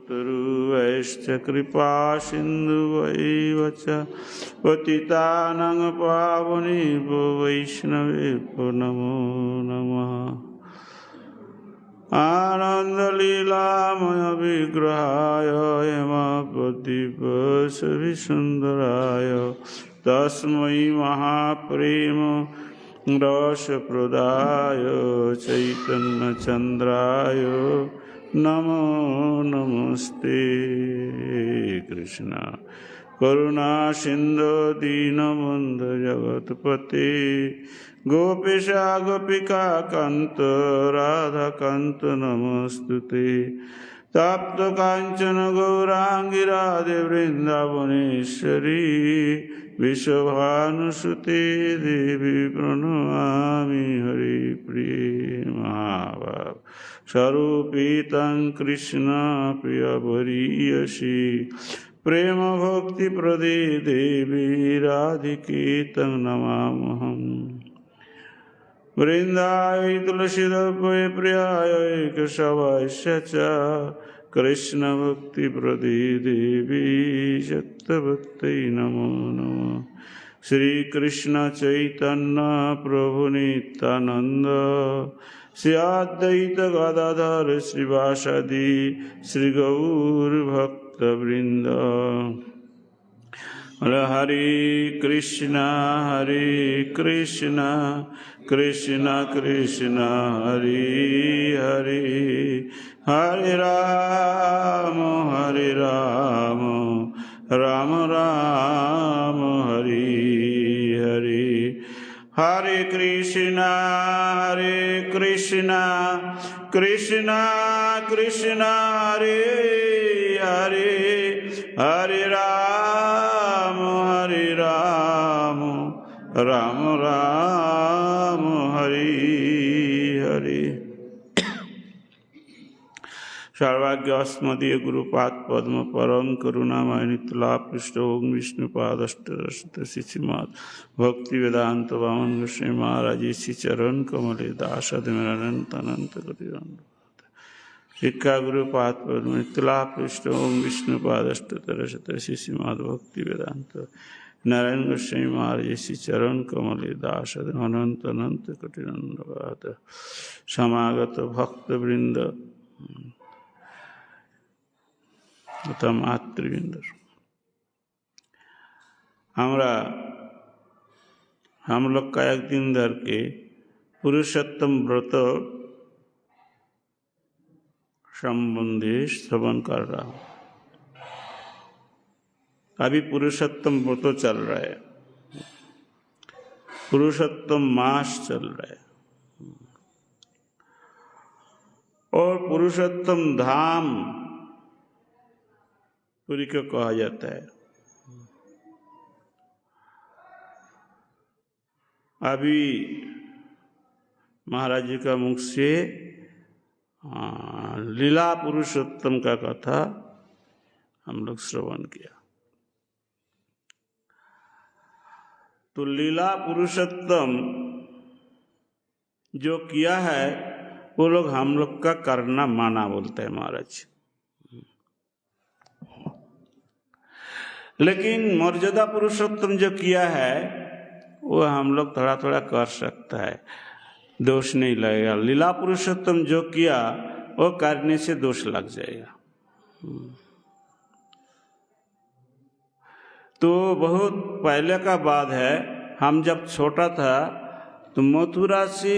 तुरुवैश्च कृपा सिन्धुवैव च पतितानां पावनेभ्यो वैष्णवेभ्यो नमो नमः। आनन्दलीलामय विग्रहाय हेमप्रदीपसविसुन्दराय तस्मै महाप्रेम रसप्रदाय चैतन्यचन्द्राय नमो नमस्ते। कृष्ण करुणा सिंधु दीनबंधु जगतपते गोपेशा गोपिका कांत राधा कांत नमस्तुते। तप्त कांचन गौरांगी राधे वृंदावनेश्वरी विश्वभानुसुते देवी प्रणमामि हरिप्रिये महाभाव स्वरूपितं कृष्ण प्रिय भरीयसी प्रेम भक्ति प्रदे देवी राधिके तं नमामहम्। वृंदाय तुलसीदवे प्रियाय केशवाय च कृष्ण भक्ति प्रदे देवी सत्यवत्यै नमो नमः। श्री कृष्ण चैतन्य प्रभु नित्यानंद श्री अद्वैत गदाधर श्रीवासदि श्री गौर भक्त वृंद। हरे कृष्णा कृष्णा कृष्णा हरे हरे हरे राम राम राम हरे हरे। हरे कृष्णा कृष्णा कृष्णा हरे हरे हरे राम राम राम हरे हरे। सर्वाज्ञ अस्मदीय गुरुपाद पद्म परम करुणामय नित्यलाभ पृष्ठ ओम विष्णुपादष्ट श्रीमद् भक्ति वेदांत वामन गोस्वामी महाराज श्री चरण कमले दासद मेरा अनंत अनंत शिक्षा गुरुपाद पद्म नित्यलाभ पृष्ठ ओम विष्णुपादष्ट श्रीमद् भक्ति वेदांत नारायण गोस्वामी महाराज श्री चरण कमले दासद अनंत अनंत कोटि समागत भक्त वृंद तथा मातृवृंद। हम लोग का एक दिन धर के पुरुषोत्तम व्रत संबंधी श्रवण कर रहा हूँ। अभी पुरुषोत्तम व्रत चल रहा है, पुरुषोत्तम मास चल रहा है और पुरुषोत्तम धाम पुरी को कहा जाता है। अभी महाराज जी का मुख से लीला पुरुषोत्तम का कथा हम लोग श्रवण किया। तो लीला पुरुषोत्तम जो किया है वो लोग हम लोग का करना माना बोलते हैं महाराज। लेकिन मर्यादा पुरुषोत्तम जो किया है वो हम लोग थोड़ा थोड़ा कर सकता है, दोष नहीं लगेगा। लीला पुरुषोत्तम जो किया वो करने से दोष लग जाएगा। तो बहुत पहले का बात है, हम जब छोटा था तो मथुरा से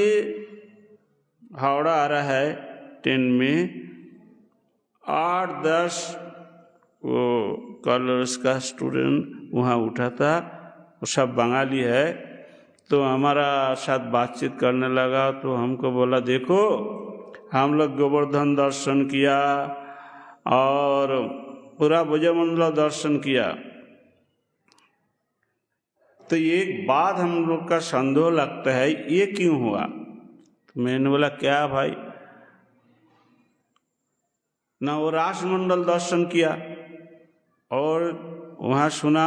हावड़ा आ रहा है ट्रेन में 8-10 वो कॉलेज का स्टूडेंट वहाँ उठा था, वो सब बंगाली है। तो हमारा साथ बातचीत करने लगा तो हमको बोला देखो हम लोग गोवर्धन दर्शन किया और पूरा ब्रजमंडल दर्शन किया। तो एक बात हम लोग का संदेह लगता है, ये क्यों हुआ? तो मैंने बोला क्या भाई? ना वो रासमंडल दर्शन किया और वहाँ सुना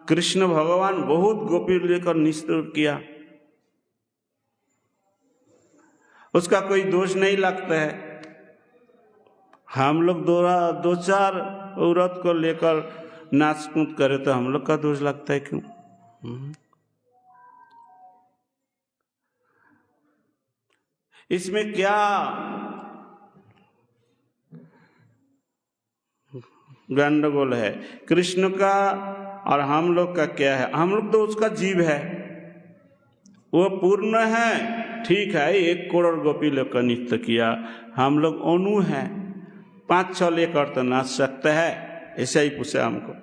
कृष्ण भगवान बहुत गोपी लेकर निस्तुर किया, उसका कोई दोष नहीं लगता है। हम लोग दो चार औरत को लेकर नाच कूद करे तो हम लोग का दोष लगता है क्यों? इसमें क्या गंडगोल है? कृष्ण का और हम लोग का क्या है? हम लोग तो उसका जीव है, वो पूर्ण है, ठीक है। 1 करोड़ गोपी लोग का नृत्य किया, हम लोग अणु हैं, 5-6 लेकर तो नाच सकता है। ऐसा ही पूछा हमको।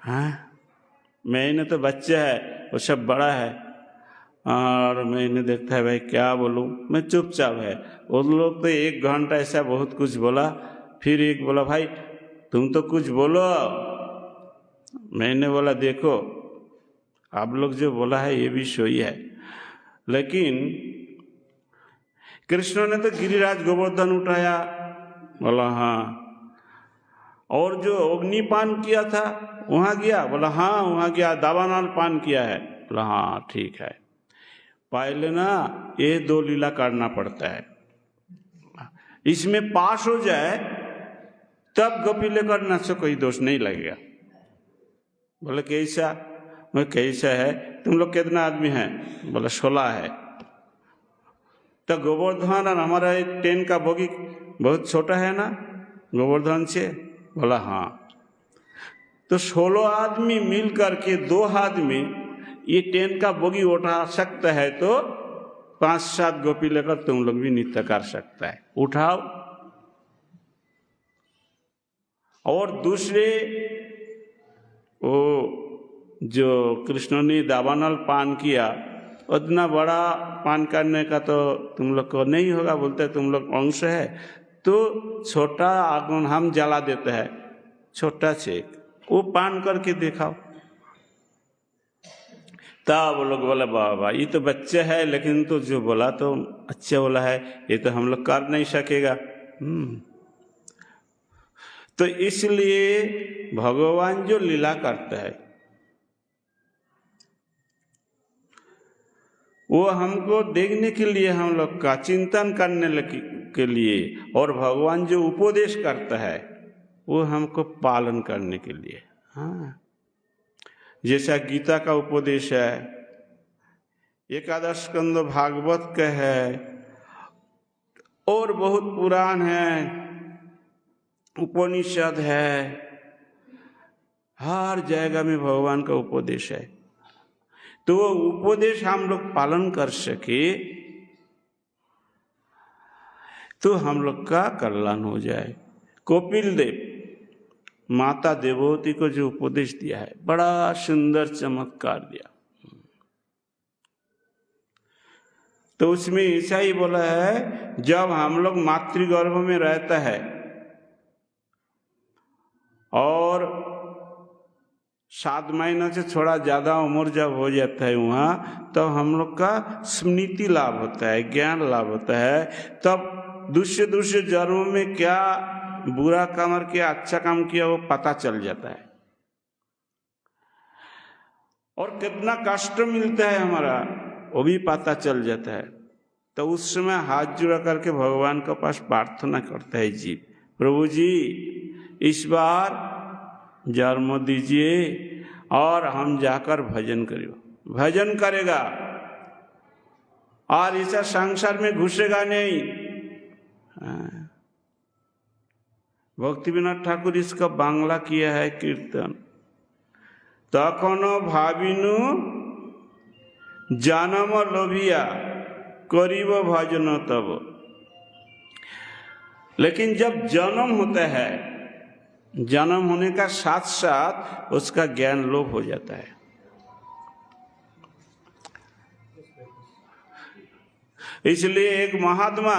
हाँ, मैंने तो बच्चा है, वो सब बड़ा है, और मैंने देखता है भाई क्या बोलूँ, मैं चुपचाप है। वो लोग तो 1 घंटा ऐसा बहुत कुछ बोला, फिर एक बोला भाई तुम तो कुछ बोलो। मैंने बोला देखो आप लोग जो बोला है ये भी सही है, लेकिन कृष्ण ने तो गिरिराज गोवर्धन उठाया, बोला हाँ। और जो अग्निपान किया था वहाँ गया, बोला हाँ वहाँ गया। दावानल पान किया है, बोला हाँ ठीक है। पहले ना ये 2 लीला करना पड़ता है, इसमें पास हो जाए तब गोपी लेकर नाचो, कोई दोष नहीं लगेगा। बोले कैसा? मैं कैसा है? तुम लोग कितना आदमी हैं? बोला 16 है। तो गोवर्धन और हमारा 10 का बोगी बहुत छोटा है ना गोवर्धन से? बोला हाँ। तो 16 आदमी मिल करके 2 आदमी ये 10 का बोगी उठा सकता है, तो 5-7 गोपी लेकर तुम लोग भी नृत्य कर सकता है, उठाओ। और दूसरे वो जो कृष्ण ने दावानल पान किया, उतना बड़ा पान करने का तो तुम लोग को नहीं होगा, बोलते तुम लोग अंश है, तो छोटा आगन हम जला देते हैं, छोटा छेक, वो पान करके दिखाओ। तब वो लोग बोला बाबा ये तो बच्चे है, लेकिन तो जो बोला तो अच्छा बोला है, ये तो हम लोग कर नहीं सकेगा। तो इसलिए भगवान जो लीला करता है वो हमको देखने के लिए, हम लोग का चिंतन करने के लिए, और भगवान जो उपदेश करता है वो हमको पालन करने के लिए। हाँ, जैसा गीता का उपदेश है, एकादश स्कंद भागवत का है, और बहुत पुराण है, उपनिषद है, हर जगह में भगवान का उपदेश है। तो वो उपदेश हम लोग पालन कर सके तो हम लोग का कल्याण हो जाए। कपिल देव माता देवहूति को जो उपदेश दिया है, बड़ा सुंदर चमत्कार दिया। तो उसमें ऐसा ही बोला है, जब हम लोग मातृगर्भ में रहता है और 7 महीना से थोड़ा ज़्यादा उम्र जब हो जाता है वहाँ, तब हम लोग का स्मृति लाभ होता है, ज्ञान लाभ होता है। तब दूसरे जन्मों में क्या बुरा काम और क्या अच्छा काम किया वो पता चल जाता है, और कितना कष्ट मिलता है हमारा वो भी पता चल जाता है। तो उस समय हाथ जुड़ा करके भगवान के पास प्रार्थना करता है जीव, प्रभु जी इस बार जन्म दीजिए और हम जाकर भजन करेंगे। भजन करेगा और ऐसा संसार में घुसेगा नहीं। भक्ति विनोद ठाकुर इसका बांग्ला किया है कीर्तन, तखनो भाविनु जन्म लोभिया करीब भजन तब। लेकिन जब जन्म होता है, जन्म होने का साथ साथ उसका ज्ञान लोभ हो जाता है। इसलिए एक महात्मा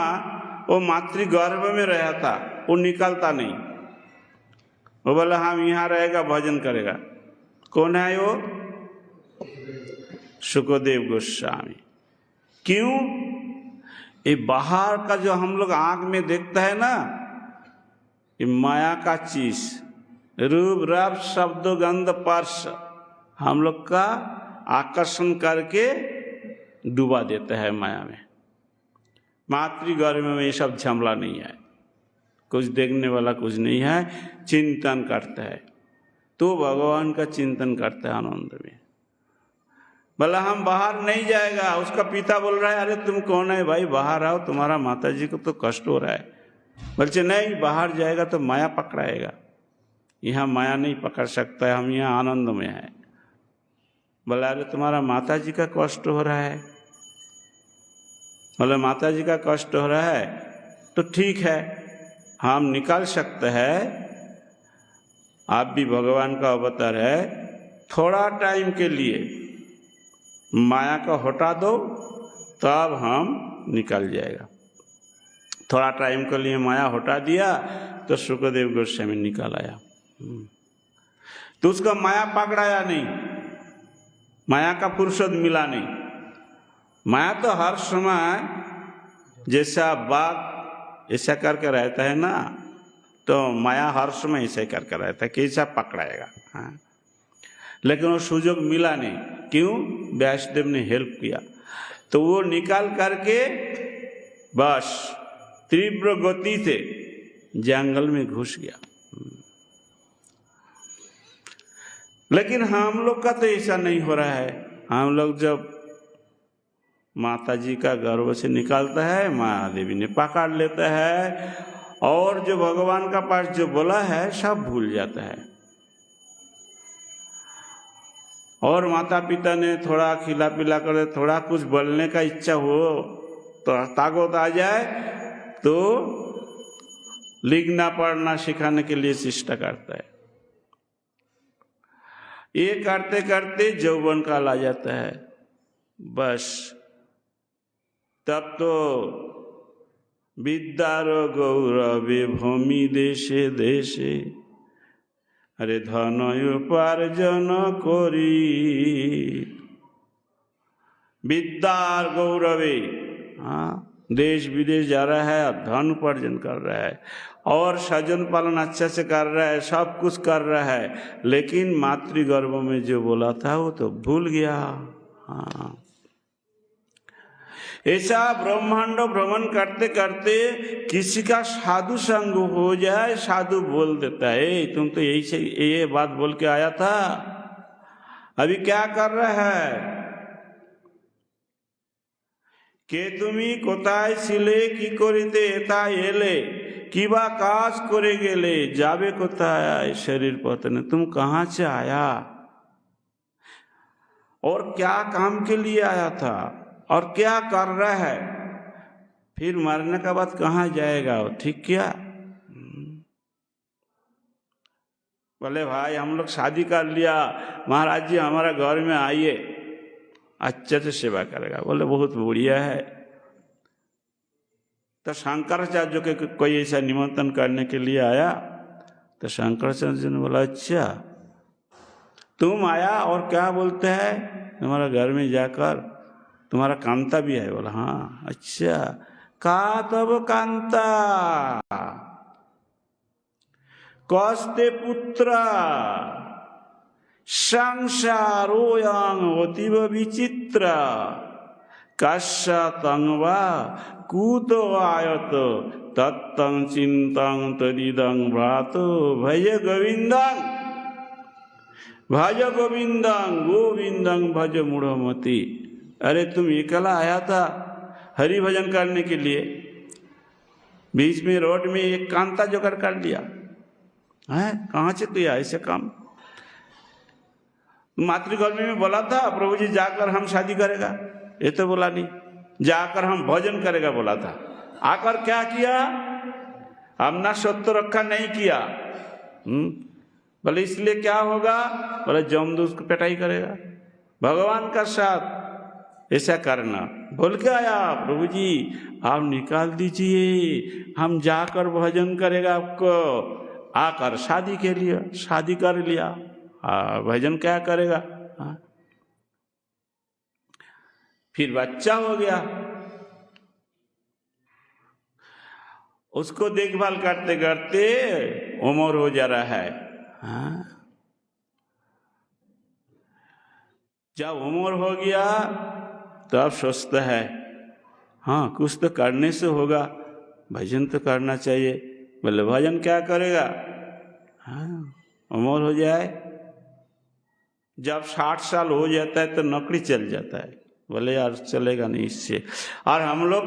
वो मातृगर्भ में रहा था, वो निकलता नहीं। वो बोला हम यहाँ रहेगा भजन करेगा। कौन है वो? सुखदेव गोस्वामी। क्यों? ये बाहर का जो हम लोग आंख में देखता है ना, ये माया का चीज, रूप रस शब्द गंध स्पर्श हम लोग का आकर्षण करके डुबा देता है माया में। मातृगर्भ में ये सब झमला नहीं है। कुछ देखने वाला कुछ नहीं है, चिंतन करता है तो भगवान का चिंतन करता है आनंद में। बोला हम बाहर नहीं जाएगा। उसका पिता बोल रहा है अरे तुम कौन है भाई, बाहर आओ, तुम्हारा माता जी को तो कष्ट हो रहा है। बोलते नहीं, बाहर जाएगा तो माया पकड़ाएगा, यहाँ माया नहीं पकड़ सकता है, हम यहाँ आनंद में है। बोला अरे तुम्हारा माता जी का कष्ट हो रहा है। बोले माता जी का कष्ट हो रहा है तो ठीक है, हम निकाल सकते हैं, आप भी भगवान का अवतार है, थोड़ा टाइम के लिए माया को हटा दो तब हम निकल जाएगा। थोड़ा टाइम के लिए माया हटा दिया तो शुकदेव गोस्वामी निकल आया। तो उसका माया पकड़ाया नहीं, माया का फुर्सत मिला नहीं। माया तो हर समय जैसा बाघ ऐसा करके रहता है ना, तो माया हर समय ऐसा करके रहता है, कैसा पकड़ाएगा। हाँ, लेकिन वो सुयोग मिला नहीं। क्यों? व्यासदेव ने हेल्प किया तो वो निकाल करके बस तीव्र गति से जंगल में घुस गया। लेकिन हम लोग का तो ऐसा नहीं हो रहा है। हम लोग जब माता जी का गर्भ से निकालता है, माँ देवी ने पकड़ लेता है और जो भगवान का पास जो बोला है सब भूल जाता है। और माता पिता ने थोड़ा खिला पिला कर, थोड़ा कुछ बोलने का इच्छा हो तो ताकत आ जाए तो लिखना पढ़ना सिखाने के लिए चेष्टा करता है। ये करते करते यौवन काल आ जाता है। बस तब तो विद्यार गौरवे भूमि देशे देशे, अरे धन उपार्जन करी। विद्यार गौरवे, हाँ, देश विदेश जा रहा है, धन उपार्जन कर रहा है और सजन पालन अच्छा से कर रहा है, सब कुछ कर रहा है, लेकिन मातृगर्भ में जो बोला था वो तो भूल गया। हाँ, ऐसा ब्रह्मांड भ्रमण करते करते किसी का साधु संग हो जाए, साधु बोल देता है तुम तो यही से ये बात बोल के आया था, अभी क्या कर रहा है? কে তুমি কোথায় ছিলে, কি করিতে এটা এলে, কিবা কাজ করে গেলে, যাবে কোথায় शरीर पतन, तुम कहाँ से आया और क्या काम के लिए आया था और क्या कर रहा है, फिर मरने के बाद कहाँ जाएगा, ठीक क्या? बोले भाई हम लोग शादी कर लिया, महाराज जी हमारा घर में आइए, अच्छे से सेवा करेगा। बोले बहुत बढ़िया है। तो शंकराचार्य के कोई ऐसा निमंत्रण करने के लिए आया तो शंकराचार्य ने बोला अच्छा तुम आया और क्या बोलते हैं, तुम्हारा घर में जाकर तुम्हारा कांता भी है। बोला हाँ। अच्छा, का तब कांता कस्ते पुत्र संसारोयं अतीव विचित्र, कस्य तंवा कूतो आयत तत्तं चिंतं तदिदं भ्रातो भज गोविंदं, भज गोविंदं गोविंदं भज मूढ़मति। अरे तुम अकेला आया था हरि भजन करने के लिए, बीच में रोड में एक कांता जोकर कर लिया है, कहाँ से किया ऐसे काम? मातृगर्भ में बोला था प्रभु जी जाकर हम शादी करेगा, ये तो बोला नहीं, जाकर हम भोजन करेगा बोला था। आकर क्या किया? हमने सत्य रखा नहीं किया। बोले इसलिए क्या होगा? बोले जमदूत को पिटाई करेगा। भगवान का साथ ऐसा करना बोल के आया, प्रभु जी आप निकाल दीजिए, हम जाकर भोजन करेगा आपको। आकर शादी के लिए शादी कर लिया, भजन क्या करेगा? फिर बच्चा हो गया, उसको देखभाल करते करते उम्र हो जा रहा है। जब उम्र हो गया तब सोचता है हाँ कुछ तो करने से होगा, भजन तो करना चाहिए, बोले भजन क्या करेगा, हाँ उम्र हो जाए, जब 60 साल हो जाता है तो नौकरी चल जाता है। बोले यार चलेगा नहीं इससे। और हम लोग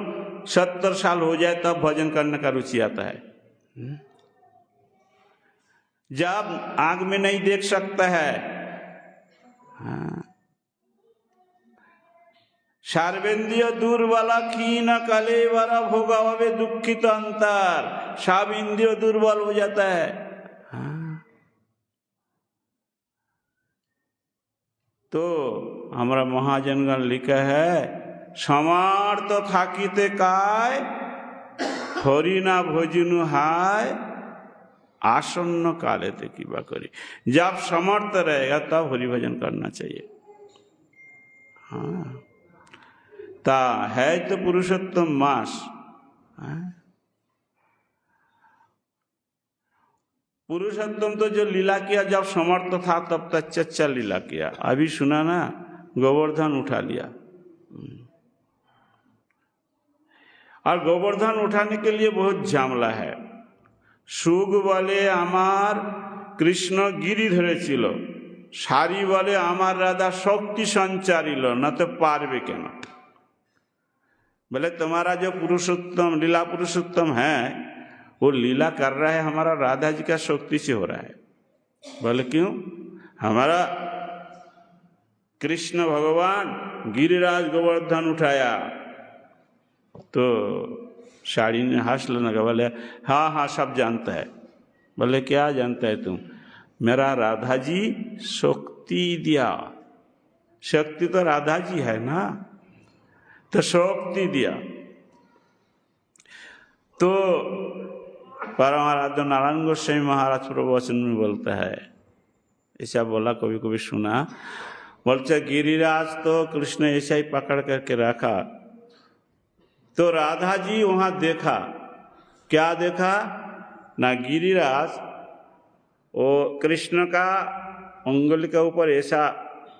70 साल हो जाए तब भजन करने का रुचि आता है। जब आंख में नहीं देख सकता है, हाँ सर्वेन्द्रिय दुर्बल खीन कलेवर भोगवे दुखित अंतर, सब इंद्रिय दुर्बल हो जाता है। हाँ तो हमारा महाजनगण लिखा है, समर्थ থাকিতে काय हरि ना भोजनु हाय आसन्न काले ते की बा करी। जब समर्थ रहेगा तब हरि भजन करना चाहिए। हाँ ता है तो पुरुषोत्तम मास, पुरुषोत्तम तो जो लीला किया जब समर्थ था तब तक चच्चा लीला किया। अभी सुना ना, गोवर्धन उठा लिया, और गोवर्धन उठाने के लिए बहुत झामला है। सुग बोले आमार कृष्ण गिरी धरे छिलो, सारी बोले आमार राधा शक्ति संचारिलो, न तो पारबे केन। बोले तुम्हारा जो पुरुषोत्तम लीला पुरुषोत्तम है वो लीला कर रहा है हमारा राधा जी का शक्ति से हो रहा है। बोले क्यों, हमारा कृष्ण भगवान गिरिराज गोवर्धन उठाया। तो साड़ी ने हंस लेने का, बोले हाँ हाँ सब जानता है। बोले क्या जानता है तुम, मेरा राधा जी शक्ति दिया। शक्ति तो राधा जी है ना, तो शक्ति दिया। तो परमाराध्य नारायण गोस्वामी महाराज प्रवचन में बोलता है, ऐसा बोला कभी कभी सुना, बोलते गिरिराज तो कृष्ण ऐसा ही पकड़ करके रखा, तो राधा जी वहां देखा, क्या देखा ना, गिरिराज वो कृष्ण का उंगली के ऊपर ऐसा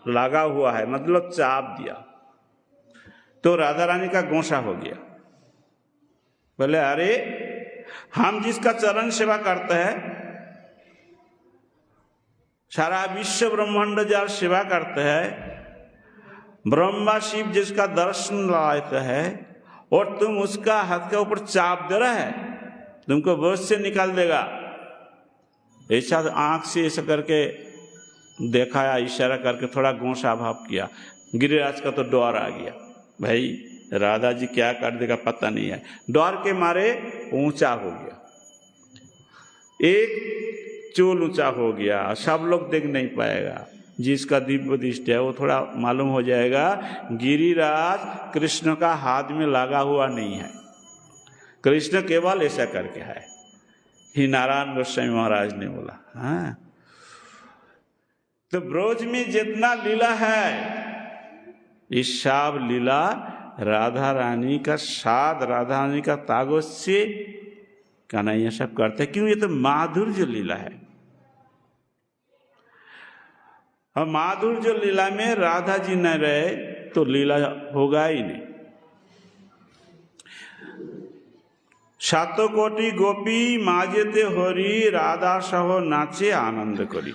लगा हुआ है, मतलब चाप दिया, तो राधा रानी का गोसा हो गया। बोले अरे हम जिसका चरण सेवा करते हैं, सारा विश्व ब्रह्मांड जार सेवा करते हैं, ब्रह्मा शिव जिसका दर्शन लाते हैं, और तुम उसका हाथ के ऊपर चाप दे रहा है, तुमको बोझ से निकाल देगा। ऐसा आंख से ऐसा करके देखाया, इशारा करके थोड़ा गोसा भाव किया। गिरिराज का तो डर आ गया, भाई राधा जी क्या कर देगा पता नहीं है। डर के मारे ऊंचा हो गया, एक चोल ऊंचा हो गया, सब लोग देख नहीं पाएगा। जिसका दिव्य दृष्टि है वो थोड़ा मालूम हो जाएगा, गिरिराज कृष्ण का हाथ में लगा हुआ नहीं है, कृष्ण केवल ऐसा करके है। ही नारायण गोस्वामी महाराज ने बोला। हाँ तो ब्रज में जितना लीला है, इस सब लीला राधा रानी का साथ, राधा रानी का तागत से कन्हैया सब करते हैं। क्यों, ये तो माधुर्य लीला है। और माधुर्य लीला में राधा जी न रहे तो लीला होगा ही नहीं। सातो कोटि गोपी माजेते हरि, राधा सह नाचे आनंद करी।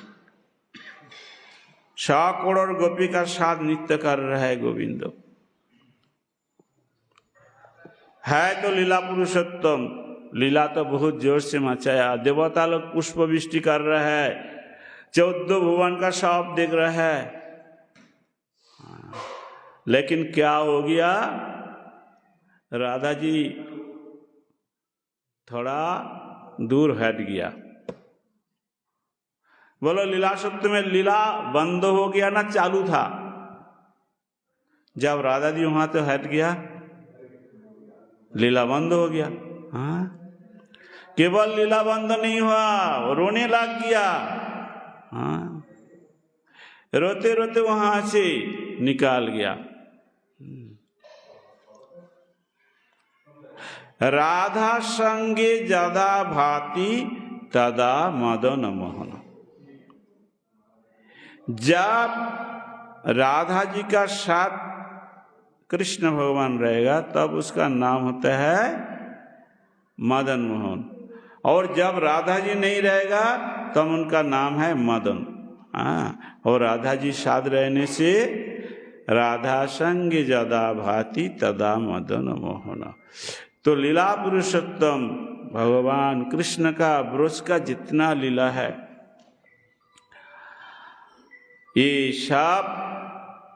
100 करोड़ गोपी का साथ नृत्य कर रहा है गोविंद। है तो लीला पुरुषोत्तम, लीला तो बहुत जोर से मचाया। देवता लोग पुष्प वृष्टि कर रहे हैं, 14 भुवन का सब देख रहा है। लेकिन क्या हो गया, राधा जी थोड़ा दूर हट गया। बोलो लीला सत्य में लीला बंद हो गया ना चालू था? जब राधा जी वहां तो हट गया, लीला बंद हो गया। हाँ केवल लीला बंद नहीं हुआ, रोने लग गया। हाँ रोते रोते वहां से निकाल गया। राधा संगे जदा भाति तदा मदन मोहन। जब राधा जी का साथ कृष्ण भगवान रहेगा तब उसका नाम होता है मदन मोहन। और जब राधा जी नहीं रहेगा तब उनका नाम है मदन। हाँ, और राधा जी साथ रहने से राधा संग जदा भाति तदा मदन मोहन। तो लीला पुरुषोत्तम भगवान कृष्ण का ब्रज का जितना लीला है ये सब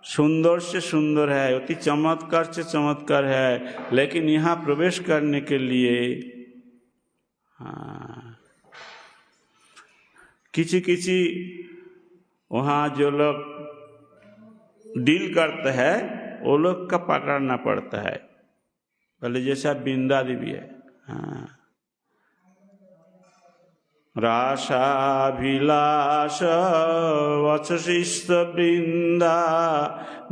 सुंदर से सुंदर है, अति चमत्कार से चमत्कार है। लेकिन यहाँ प्रवेश करने के लिए किसी किसी वहाँ जो लोग डील करते हैं वो लोग का पकड़ना पड़ता है। पहले जैसा बिंदा देवी है, हाँ, रासाभिलाष वचशिष्ट वृंदा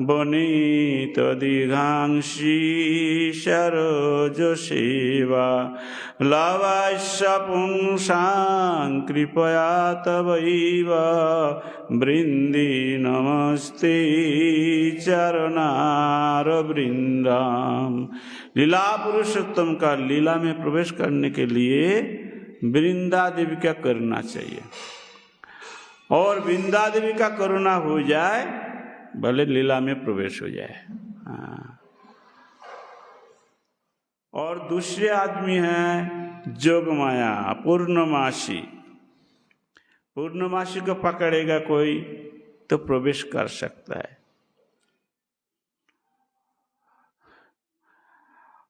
वनित दिघांसी सरोज सेवा लवस्य पुंसां कृपया तवैव वृंदी नमस्ते चरणार वृंदाम। लीला पुरुषोत्तम का लीला में प्रवेश करने के लिए वृंदा देवी का करुणा चाहिए, और वृंदा देवी का करुणा हो जाए भले लीला में प्रवेश हो जाए। हाँ। और दूसरे आदमी हैं जोगमाया पूर्णमासी। पूर्णमासी को पकड़ेगा कोई तो प्रवेश कर सकता है।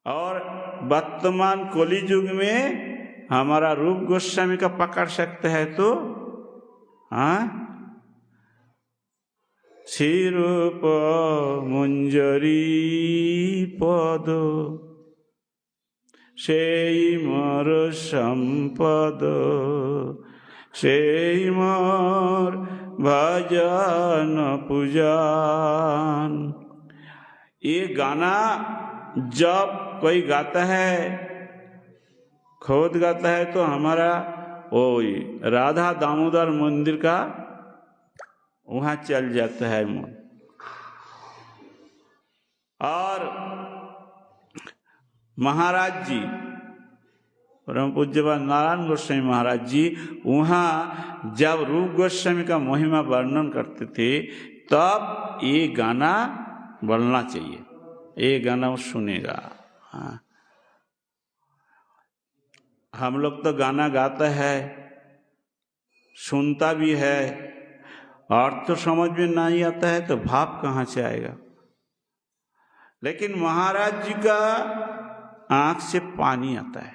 और वर्तमान कली युग में हमारा रूप गोस्वामी का पकड़ सकते हैं तो हाँ, श्री रूप मंजरी पद सेई मोर संपद सेई मोर भजन पूजन। ये गाना जब कोई गाता है, खुद गाता है, तो हमारा वो राधा दामोदर मंदिर का वहाँ चल जाता है मन। और महाराज जी परम पूज्यपाद नारायण गोस्वामी महाराज जी वहाँ जब रूप गोस्वामी का महिमा वर्णन करते थे तब ये गाना बोलना चाहिए, ये गाना वो सुनेगा। हाँ, हम लोग तो गाना गाता है, सुनता भी है, अर्थ तो समझ में नहीं आता है तो भाव कहाँ से आएगा। लेकिन महाराज जी का आंख से पानी आता है।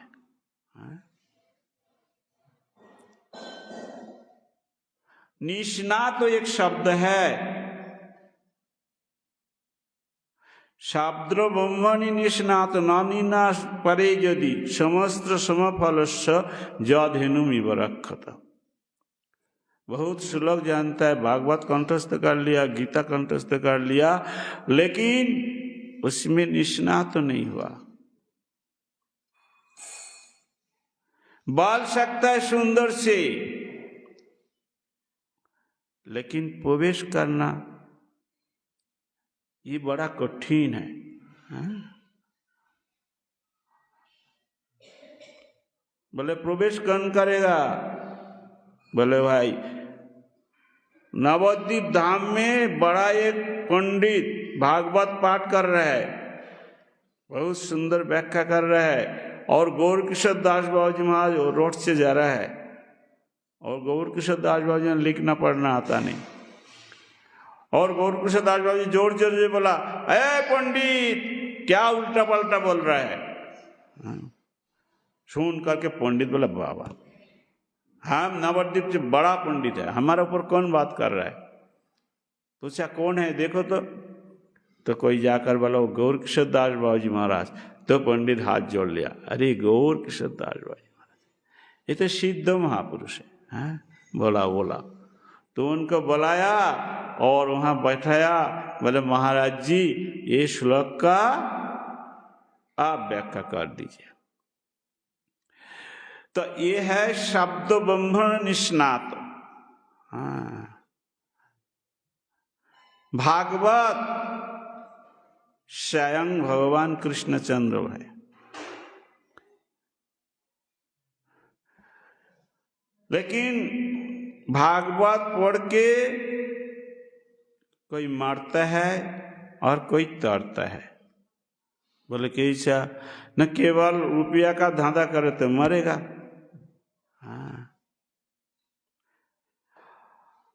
निष्णात तो एक शब्द है, शाब्द्र ब्रह्मणि निष्णात नानिना परे यदि समस्त्र समफलस्य जधेनुम इव रक्षत। बहुत श्लोक जानता है, भागवत कंठस्थ कर लिया, गीता कंठस्थ कर लिया, लेकिन उसमें निष्णात तो नहीं हुआ। बोल सकता है सुंदर से, लेकिन प्रवेश करना ये बड़ा कठिन है। बोले प्रवेश कौन करेगा? बोले भाई नवद्वीप धाम में बड़ा एक पंडित भागवत पाठ कर रहा है, बहुत सुंदर व्याख्या कर रहा है, और गौर किशोर दास बाबू जी महाराज रोड से जा रहा है, और गौर किशोर दास बाबू जी लिखना पढ़ना आता नहीं, और गौर किशोर दास बाबू जी जोर जोर से बोला, अरे पंडित क्या उल्टा पलटा बोल रहा है। सुन करके पंडित बोला, बाबा हम नवद्वीप से बड़ा पंडित है, हमारे ऊपर कौन बात कर रहा है? पूछा कौन है देखो तो कोई जाकर बोला वो गौर किशोर दास बाबू जी महाराज। तो पंडित हाथ जोड़ लिया, अरे गौर किशोर दास बाबू जी महाराज ये तो सिद्ध महापुरुष है। बोला तो उनको बुलाया और वहाँ बैठाया, बोले महाराज जी ये श्लोक का आप व्याख्या कर दीजिए। तो ये है शब्द ब्रह्मण निष्णात। भागवत स्वयं भगवान कृष्णचंद्र है। लेकिन भागवत पढ़ के कोई मरता है और कोई तरता है। बोले कैसा? न केवल रुपया का धांधा करे तो मरेगा, हाँ,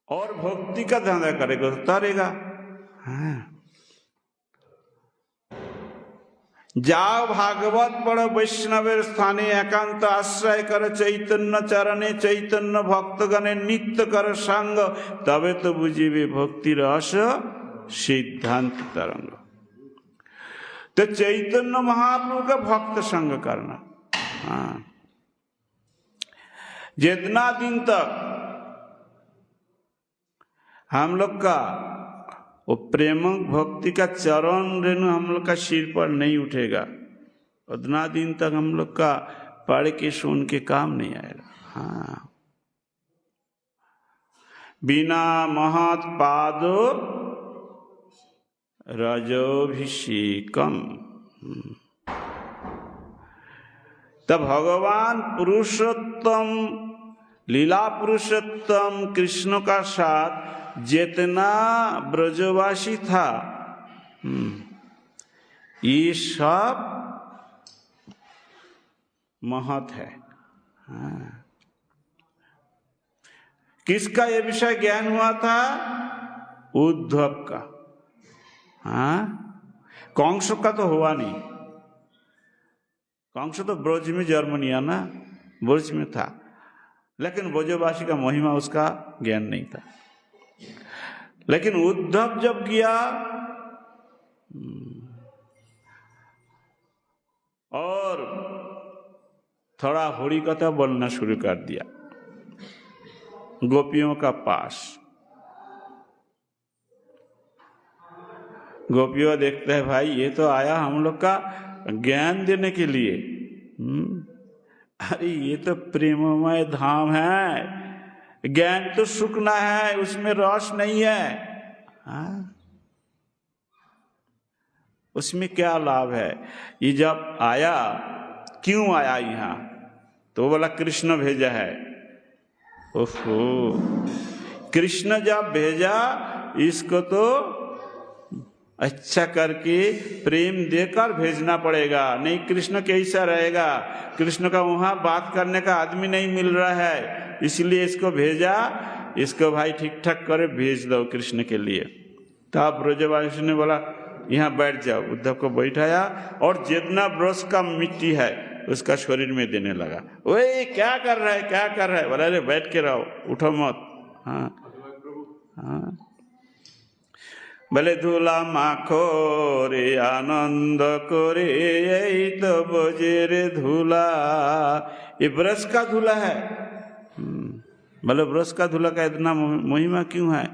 और भक्ति का धांधा करेगा तो तरेगा। हाँ, जाओ भागवत पढ़ो, वैष्णवेर स्थाने एकांत आश्रय कर, चैतन्य चरणे चैतन्य भक्तगणे नित्य कर संग, तबे तो बुझिबे भक्ति रस सिद्धांत तरंग। तो चैतन्य महाप्रभु का भक्त संग करना। हाँ, जितना दिन तक हम लोग का वो प्रेम भक्ति का चरण रेणु हम लोग का सिर पर नहीं उठेगा, उतना दिन तक हम लोग का पढ़ के सुन के काम नहीं आएगा। हाँ, बिना महत पादो रजोभिषेकम। तब भगवान पुरुषोत्तम, लीला पुरुषोत्तम कृष्ण का साथ जितना ब्रजवासी था, ये सब महत है। हाँ, किसका ये विषय ज्ञान हुआ था? उद्धव का। हाँ, कंस का तो हुआ नहीं। कंस तो ब्रज में जर्मनिया ना, ब्रज में था, लेकिन ब्रजवासी का महिमा उसका ज्ञान नहीं था। लेकिन उद्धव जब गया और थोड़ा होरी कथा बोलना शुरू कर दिया गोपियों का पास, गोपियों देखते हैं भाई ये तो आया हम लोग का ज्ञान देने के लिए। अरे ये तो प्रेममय धाम है, ज्ञान तो सुखना है, उसमें रस नहीं है। हाँ? उसमें क्या लाभ है? ये जब आया, क्यों आया यहाँ? तो बोला कृष्ण भेजा है। ओहो, कृष्ण जब भेजा इसको तो अच्छा करके प्रेम देकर भेजना पड़ेगा, नहीं कृष्ण कैसा रहेगा? कृष्ण का वहां बात करने का आदमी नहीं मिल रहा है, इसलिए इसको भेजा, इसको भाई ठीक ठाक करे भेज दो कृष्ण के लिए। तब ब्रजवासी ने बोला यहाँ बैठ जाओ, उद्धव को बैठाया और जितना ब्रज का मिट्टी है उसका शरीर में देने लगा। ओए क्या कर रहा है, क्या कर रहा है? बोला अरे बैठ के रहो, उठो मत। हाँ हाँ, बोले धूला माखो रे आनंद करे, यही तो बजे रे धूला। ये ब्रज का धूला है। बोले ब्रज का धूला का इतना महिमा क्यों है?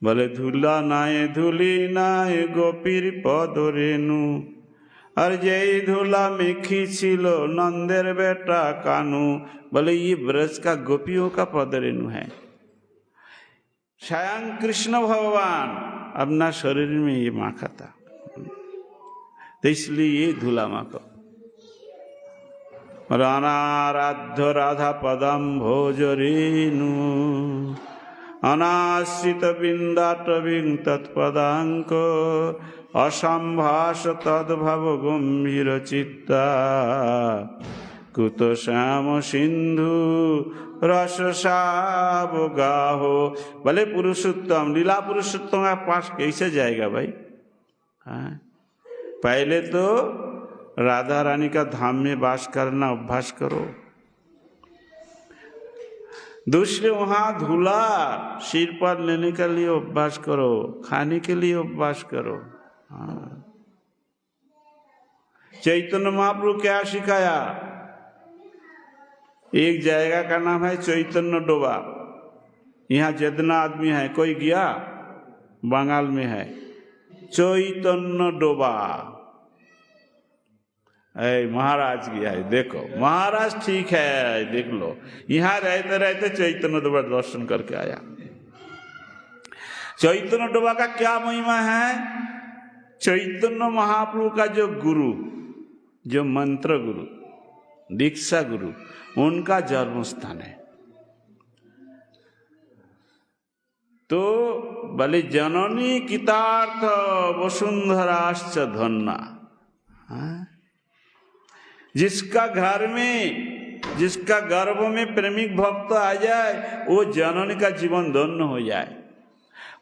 बोले धूला नाये धूली नाये गोपीर पद रेणु, और जय धूला में खींचिलो नंदेर बेटा कानू। बोले ये ब्रज का गोपियों का पद रेणु है। स्वयं कृष्ण भगवान अपना शरीर में ये माखा था, तो इसलिए ये धूला माखो। अनाराध्य राधा पदम भोज रेणु, अनाश्रित बिंदाटविं तत्पदांक, असंभाष तद्भव गंभीर चित्ता, कुत श्याम सिंधु रस साव गाहो। भले पुरुषोत्तम, लीला पुरुषोत्तम के पास कैसे जाएगा भाई? हाँ? पहले तो राधा रानी का धाम में वास करना अभ्यास करो, दूसरे वहां धूला सिर पर लेने के लिए अभ्यास करो, खाने के लिए अभ्यास करो। हाँ। चैतन्य महाप्रभु क्या सिखाया? एक जगह का नाम है चैतन्य डोबा। यहाँ जितना आदमी है, कोई गया? बंगाल में है चैतन्य डोबा। महाराज गया है, देखो महाराज ठीक है, देख लो। यहाँ रहते रहते चैतन्य डोबा दर्शन करके आया। चैतन्य डोबा का क्या महिमा है? चैतन्य महाप्रभु का जो गुरु, जो मंत्र गुरु, दीक्षा गुरु, उनका जन्म स्थान है। तो बोले जननी कितार्थ वसुंधराश्च धन्ना। जिसका घर में, जिसका गर्भ में प्रेमिक भक्त आ जाए वो जननी का जीवन धन्य हो जाए।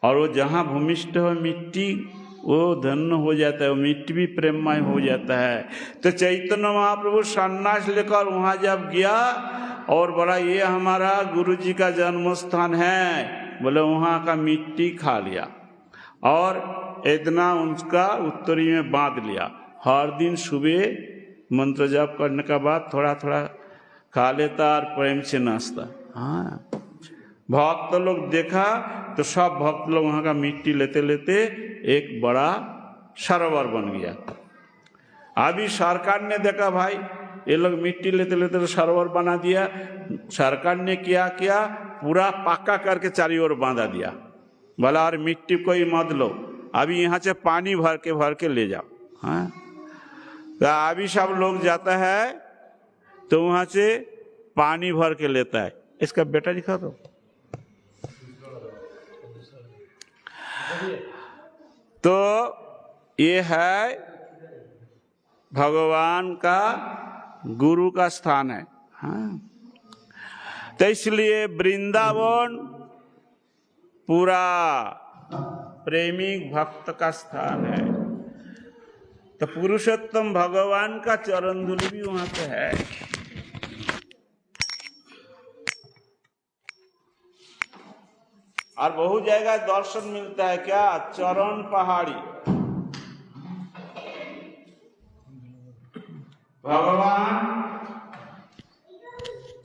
और वो जहाँ भूमिष्ठ हो मिट्टी वो धन्य हो जाता है, वो मिट्टी भी प्रेममय हो जाता है। तो चैतन्य महाप्रभु सन्यास लेकर वहाँ जब गया और बोला ये हमारा गुरु जी का जन्म स्थान है, बोले वहाँ का मिट्टी खा लिया और इतना उसका उत्तरी में बांध लिया। हर दिन सुबह मंत्र जाप करने के बाद थोड़ा थोड़ा खा लेता और प्रेम से नाश्ता। हाँ, भक्त लोग देखा तो सब भक्त लोग वहाँ का मिट्टी लेते लेते एक बड़ा सरोवर बन गया। अभी सरकार ने देखा भाई ये लोग मिट्टी लेते लेते तो सरोवर बना दिया। सरकार ने क्या किया, पूरा पक्का करके चारों ओर बांधा दिया। बोला और मिट्टी कोई मत लो, अभी यहाँ से पानी भर के ले जाओ। हाँ, तो अभी सब लोग जाता है तो वहाँ से पानी भर के लेता है। इसका बेटा दिखा दो। तो ये है भगवान का गुरु का स्थान है। हाँ, तो इसलिए वृंदावन पूरा प्रेमी भक्त का स्थान है। तो पुरुषोत्तम भगवान का चरण धूलि भी वहां पे है। और बहुत जगह दर्शन मिलता है क्या, चरण पहाड़ी। भगवान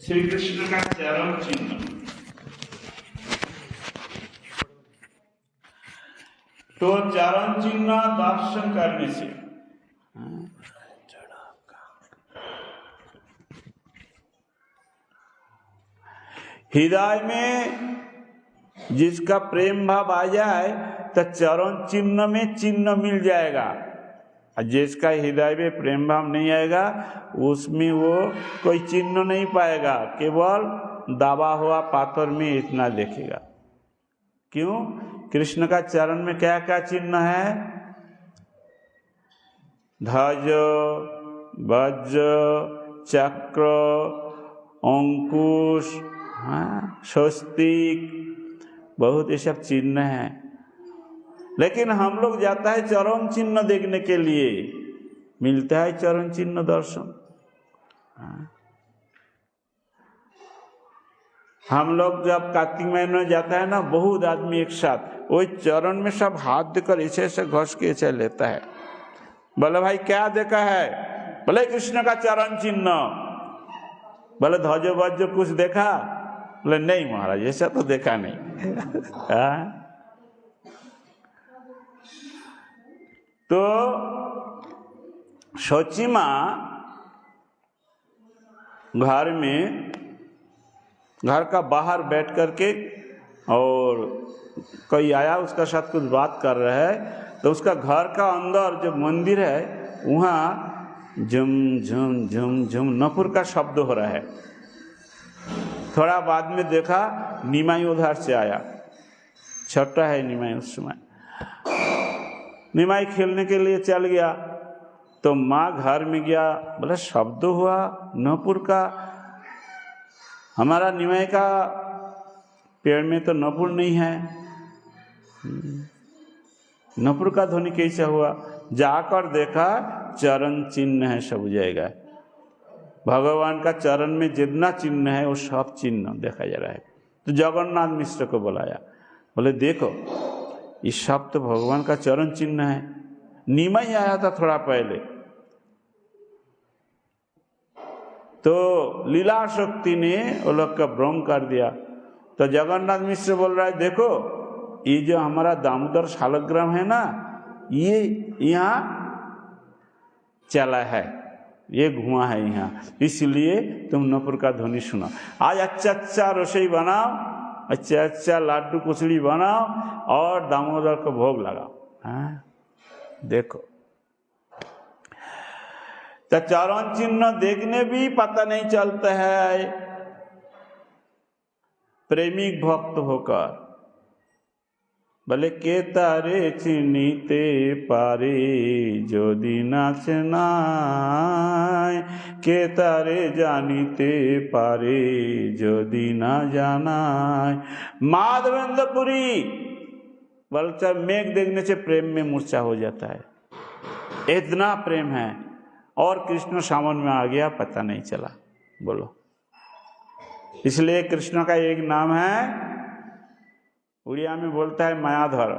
श्री कृष्ण का चरण चिन्ह। तो चरण चिन्ह दर्शन करने से हृदय में जिसका प्रेम भाव आ जाए तो चरण चिन्ह में चिन्ह मिल जाएगा। और जिसका हृदय में प्रेम भाव नहीं आएगा उसमें वो कोई चिन्ह नहीं पाएगा, केवल दबा हुआ पाथर में इतना देखेगा। क्यों? कृष्ण का चरण में क्या क्या चिन्ह है? ध्वज, वज्र, चक्र, अंकुश, स्वस्तिक, बहुत ये सब चिन्ह हैं। लेकिन हम लोग जाता है चरण चिन्ह देखने के लिए, मिलता है चरण चिन्ह दर्शन। हम लोग जब कार्तिक महीने में जाता है ना, बहुत आदमी एक साथ वही चरण में सब हाथ देकर ऐसे ऐसे घस के ऐसे लेता है। बोले भाई क्या देखा है? बोले कृष्ण का चरण चिन्ह। बोले ध्वज वज्र कुछ देखा? बोले नहीं महाराज ऐसा तो देखा नहीं। तो सोची माँ घर में, घर का बाहर बैठ करके और कोई आया उसका साथ कुछ बात कर रहा है, तो उसका घर का अंदर जो मंदिर है वहाँ झुम झुम झुम झुम नपुर का शब्द हो रहा है। थोड़ा बाद में देखा निमाई उधर से आया, छोटा है निमाई उस समय, निमाई खेलने के लिए चल गया। तो माँ घर में गया, बोला शब्द हुआ नपुर का, हमारा निमाई का पेड़ में तो नपुर नहीं है, नपुर का ध्वनि कैसे हुआ? जाकर देखा चरण चिन्ह है सब जगह। भगवान का चरण में जितना चिन्ह है वो सब चिन्ह देखा जा रहा है। तो जगन्नाथ मिश्र को बुलाया, बोले देखो ये सब तो भगवान का चरण चिन्ह है। निमाई आया था थोड़ा पहले, तो लीला शक्ति ने वो लोग का भ्रम कर दिया। तो जगन्नाथ मिश्र बोल रहा है देखो ये जो हमारा दामोदर शालग्राम है ना, ये यहाँ चला है, ये घुमा है यहाँ, इसलिए तुम नपुर का ध्वनि सुनो। आज अच्छा अच्छा रसोई बनाओ, अच्छा अच्छा लाडू कुचड़ी बनाओ और दामोदर को भोग लगाओ। हाँ देखो, तो चरण चिन्ह देखने भी पता नहीं चलता है प्रेमी भक्त होकर। বলে কে তারে চিনিতে পারে যদি নাচে নাই, কে তারে জানিতে পারে যদি না জানায়। माधवेंद्रपुरी बोलता मेघ देखने से प्रेम में मूर्छा हो जाता है, इतना प्रेम है। और कृष्ण सावन में आ गया, पता नहीं चला। बोलो, इसलिए कृष्ण का एक नाम है, उड़िया में बोलता है मायाधर।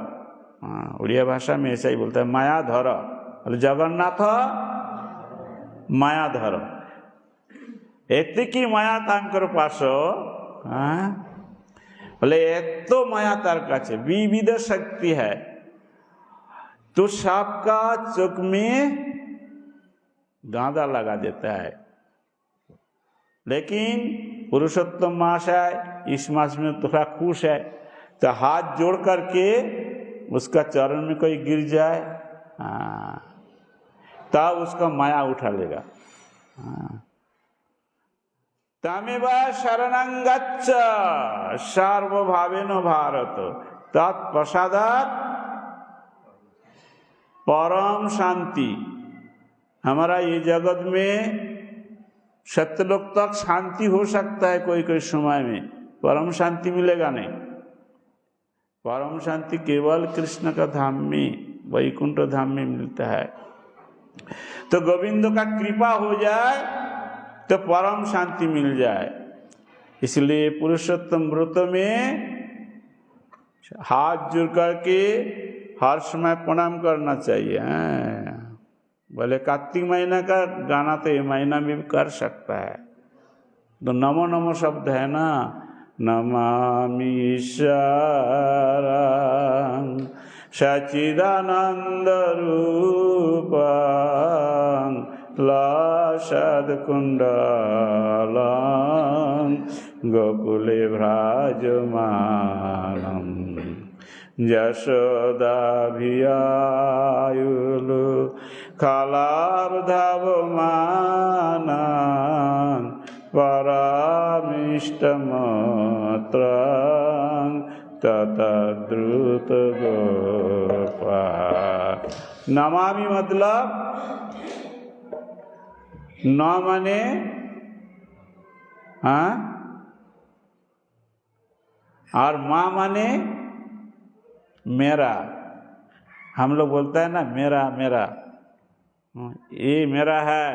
हाँ, उड़िया भाषा में ऐसा ही बोलता है मायाधर। जगन्नाथ मायाधर, एतिकी माया तांकर पास। बोले एक तो माया तार काछे विविध शक्ति है, तो सांप का चोक में गांदा लगा देता है। लेकिन पुरुषोत्तम मास है, इस मास में थोड़ा खुश है, तो हाथ जोड़ करके उसका चरण में कोई गिर जाए तब उसका माया उठा लेगा। तमेव शरणं गच्छ सर्वभावेन भारत, तत्पश्चात् परम शांति। हमारा ये जगत में सत्यलोक तक शांति हो सकता है कोई कोई समय में, परम शांति मिलेगा नहीं। परम शांति केवल कृष्ण का धाम में, वैकुंठ धाम में मिलता है। तो गोविंद का कृपा हो जाए तो परम शांति मिल जाए। इसलिए पुरुषोत्तम व्रत में हाथ जोड़ करके हर समय प्रणाम करना चाहिए। बोले कार्तिक महीना का गाना तो ये महीना में भी कर सकता है। तो नमो नमो शब्द है ना, नमामि ईश्वरं सच्चिदानंद रूपं लाशदकुंडलं गोकुले भ्राजमानं यशोदाभियायुलु खलार्धवमानं परामिष्टमात्रं ततद्रुत गोपा। नमामि मतलब न माने और माँ माने मेरा। हम लोग बोलता है ना मेरा मेरा, ये मेरा है,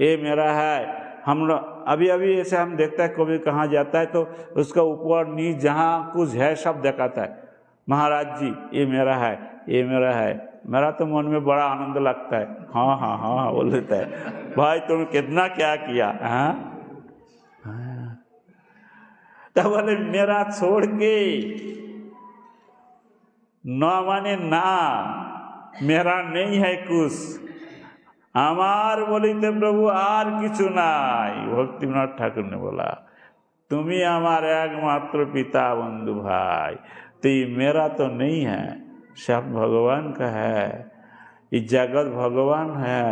ये मेरा है। हम लोग अभी अभी ऐसे हम देखता है कभी कहाँ जाता है तो उसका ऊपर नीचे जहाँ कुछ है सब दिखाता है, महाराज जी ये मेरा है, ये मेरा है। मेरा तो मन में बड़ा आनंद लगता है, हाँ हाँ हाँ हाँ बोल देता है, भाई तुम कितना क्या किया। हाँ तब बोले मेरा छोड़ के, न माने ना, मेरा नहीं है कुछ, আমার বলিতে প্রভু আর কিছু নাই। ভক্তিবিনোদ ঠাকুর ने बोला तुम ही हमारे एकमात्र पिता बंधु भाई। तो ये मेरा तो नहीं है, सब भगवान का है। ये जगत भगवान है,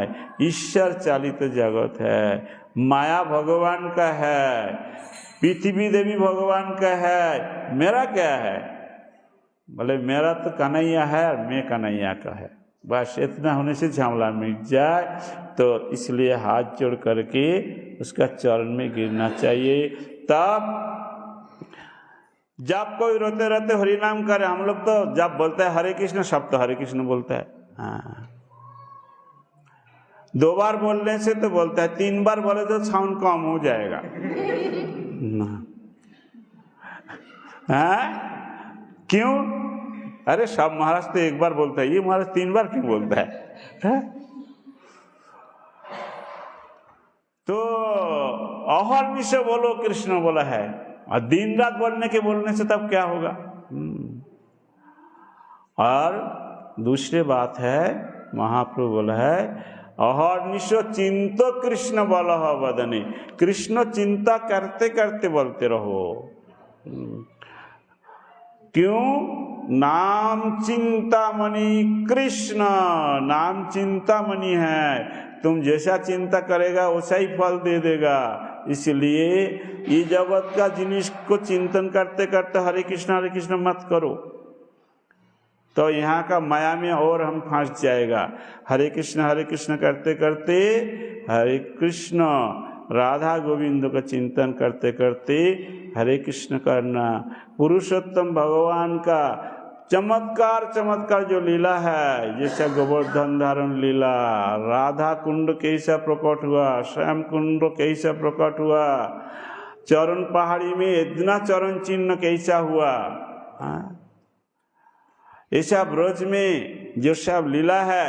ईश्वर चालित जगत है। माया भगवान का है, पृथ्वी देवी भगवान का है, मेरा क्या है? बोले मेरा तो कन्हैया है और मैं कन्हैया का है। बस इतना होने से झमेला मिट जाए। तो इसलिए हाथ जोड़ करके उसका चरण में गिरना चाहिए। तब जब कोई रोते रहते हरि नाम करे, हम लोग तो जब बोलते हैं हरे कृष्ण, सब तो हरे कृष्ण बोलता है। हाँ, 2 बार बोलने से तो बोलता है, 3 बार बोले तो साउंड कम हो जाएगा। हाँ क्यों? अरे सब महाराज तो 1 बार बोलता है, ये महाराज 3 बार क्यों बोलता है? तो अहर्निश बोलो कृष्ण बोला है, और दिन रात बोलने के बोलने से तब क्या होगा? और दूसरी बात है, महाप्रभु बोला है अहर्निश चिंतो कृष्ण बल वदने, कृष्ण चिंता करते करते बोलते रहो। क्यों? नाम चिंतामणि कृष्ण, नाम चिंतामणि है, तुम जैसा चिंता करेगा वैसा ही फल दे देगा। इसलिए ये जगत का जिनिस को चिंतन करते करते हरे कृष्ण मत करो। तो यहाँ का माया में और हम फंस जाएगा। हरे कृष्ण करते करते हरे कृष्ण राधा गोविंद का चिंतन करते करते हरे कृष्ण करना। पुरुषोत्तम भगवान का चमत्कार जो लीला है, जैसे गोवर्धन धारण लीला, राधा कुंड कैसा प्रकट हुआ, श्याम कुंड कैसा प्रकट हुआ, चरण पहाड़ी में इतना चरण चिन्ह कैसा हुआ, ऐसा ब्रज में जो सब लीला है,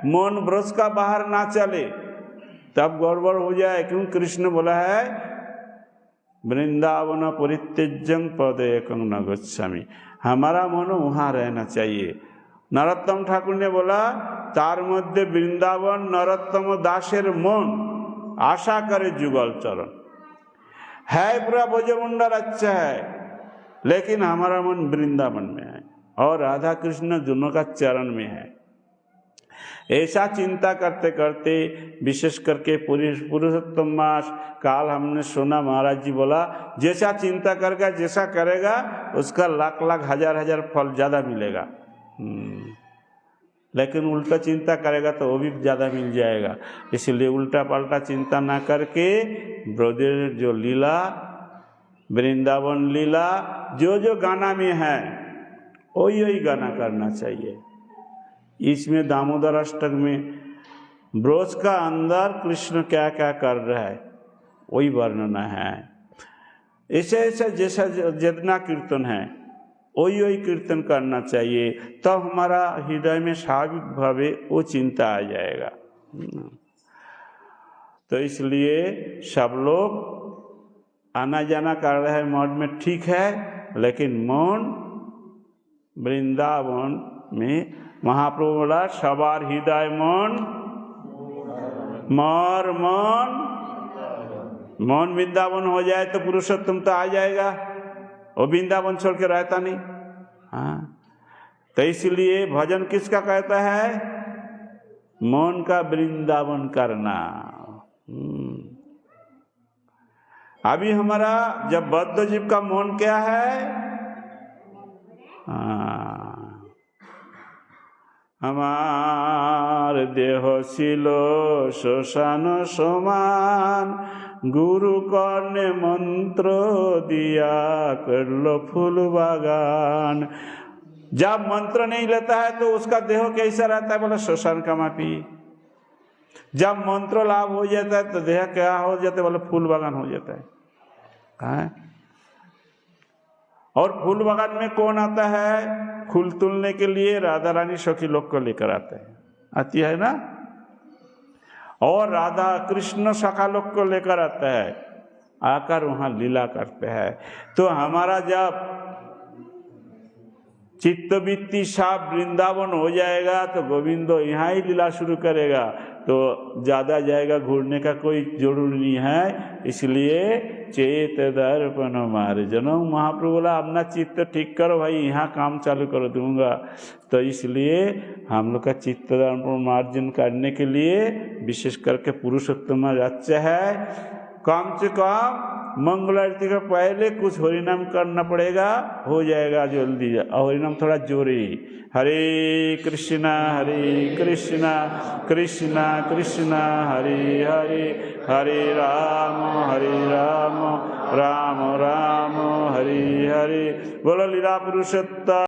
मन ब्रज का बाहर ना चले तब गड़बड़ हो जाए। क्यों? कृष्ण बोला है वृंदावन परित्यज्यं पदेकं न गच्छामि, हमारा मन वहाँ रहना चाहिए। नरोत्तम ठाकुर ने बोला तार मध्य वृंदावन नरोत्तम दासेर मन आशा करे जुगल चरण। है पूरा ब्रजमंडल अच्छा है, लेकिन हमारा मन वृंदावन में है और राधा कृष्ण दोनों का चरण में है। ऐसा चिंता करते करते, विशेष करके पुरुषोत्तम मास काल हमने सुना महाराज जी बोला जैसा चिंता करेगा, जैसा करेगा उसका लाख हजार फल ज़्यादा मिलेगा। लेकिन उल्टा चिंता करेगा तो वो भी ज़्यादा मिल जाएगा। इसलिए उल्टा पलटा चिंता ना करके ब्रजेर जो लीला, वृंदावन लीला जो गाना में है वही गाना करना चाहिए। इसमें दामोदर अष्टक में ब्रज का अंदर कृष्ण क्या क्या कर रहा है वही वर्णना है। ऐसे जैसा जितना कीर्तन है वही कीर्तन करना चाहिए, तो हमारा हृदय में स्वाभाविक भावे वो चिंता आ जाएगा। तो इसलिए सब लोग आना जाना कर रहे हैं मठ में, ठीक है, लेकिन मन वृंदावन में, महाप्रभु बोला सवार हृदय मन मोर मन वृंदावन हो जाए तो पुरुषोत्तम तो आ जाएगा, वो वृंदावन छोड़ के रहता नहीं। हाँ, तो इसलिए भजन किसका कहता है? मन का वृंदावन करना। अभी हमारा जब बद्ध जीव का मन क्या है? हमार देह ছিলো শ্মশান সমান, गुरु कौन मंत्र दिया कर लो फूल बागान। जब मंत्र नहीं लेता है तो उसका देह कैसा रहता है? बोला श्मशान का मापी। जब मंत्र लाभ हो जाता है तो देह क्या हो जाता है? बोला फूल बागान हो जाता है। और फूल बागान में कौन आता है? फूल तुलने के लिए राधा रानी सखी लोग को लेकर आते हैं, आती है ना, और राधा कृष्ण सखा लोग को लेकर आता है, आकर वहाँ लीला करते हैं। तो हमारा जब चित्तवृत्ति साफ वृंदावन हो जाएगा तो गोविंदो यहाँ ही लीला शुरू करेगा, तो ज़्यादा जाएगा, घूरने का कोई जरूर नहीं है। इसलिए चेत दर्पण मार्जनो, महाप्रभु बोला अपना चित्त ठीक करो भाई, यहाँ काम चालू कर दूंगा। तो इसलिए हम लोग का चित्त दर्पण मार्जन करने के लिए विशेष करके पुरुषोत्तम अच्छा है। कम से कम मंगल आरती का पहले कुछ हरिनाम करना पड़ेगा, हो जाएगा जल्दी। और हरिनाम थोड़ा जोरे, हरे कृष्णा कृष्णा कृष्णा हरे हरे, हरे राम राम राम हरे हरे। बोलो लीला पुरुषोत्तम।